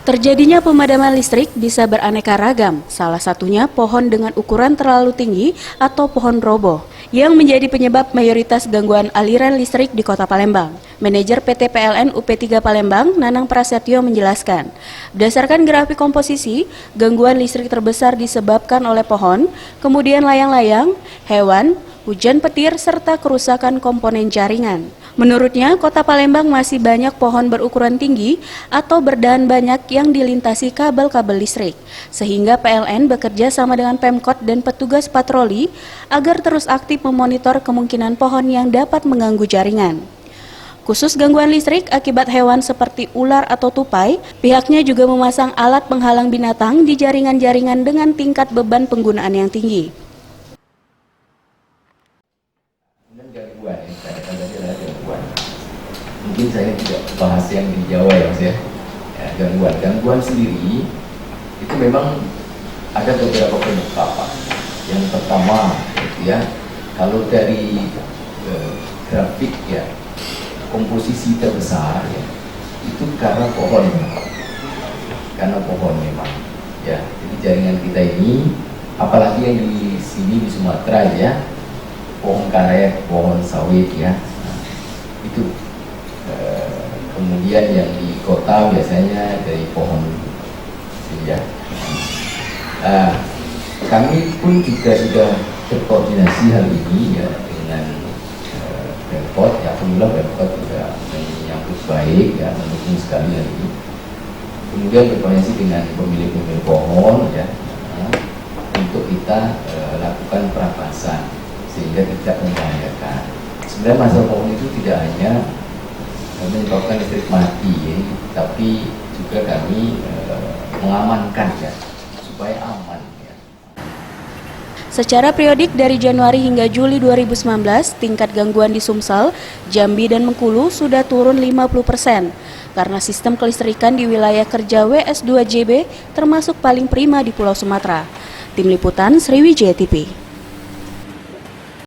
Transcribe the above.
Terjadinya pemadaman listrik bisa beraneka ragam, salah satunya pohon dengan ukuran terlalu tinggi atau pohon roboh, yang menjadi penyebab mayoritas gangguan aliran listrik di Kota Palembang. Manajer PT PLN UP3 Palembang, Nanang Prasetyo menjelaskan, berdasarkan grafik komposisi, gangguan listrik terbesar disebabkan oleh pohon, kemudian layang-layang, hewan, hujan petir, serta kerusakan komponen jaringan. Menurutnya, Kota Palembang masih banyak pohon berukuran tinggi atau berdahan banyak yang dilintasi kabel-kabel listrik, sehingga PLN bekerja sama dengan Pemkot dan petugas patroli agar terus aktif memonitor kemungkinan pohon yang dapat mengganggu jaringan. Khusus gangguan listrik akibat hewan seperti ular atau tupai, pihaknya juga memasang alat penghalang binatang di jaringan-jaringan dengan tingkat beban penggunaan yang tinggi. Gangguan, mungkin saya tidak bahas yang di Jawa ya Mas ya. Gangguan sendiri itu memang ada beberapa penyebab. Yang pertama ya, kalau dari grafik ya, komposisi terbesar ya, itu karena pohon memang ya. Jadi jaringan kita ini, apalagi yang di sini di Sumatera ya, pohon karet, pohon sawit ya, itu. Kemudian yang di kota biasanya dari pohon ya. Kami pun juga sudah berkoordinasi hal ini ya dengan Pemkot. Ya, alhamdulillah Pemkot juga menyambut baik ya, mendukung sekali hal ini. Kemudian berkoordinasi dengan pemilik pohon ya, untuk kita lakukan perampasan sehingga tidak membahayakan. Sebenarnya masalah pohon itu tidak hanya menyebabkan listrik mati ya, tapi juga kami mengamankan ya, supaya aman ya. Secara periodik dari Januari hingga Juli 2019, tingkat gangguan di Sumsel, Jambi dan Bengkulu sudah turun 50% karena sistem kelistrikan di wilayah kerja WS2JB termasuk paling prima di Pulau Sumatera. Tim Liputan Sriwijaya TV.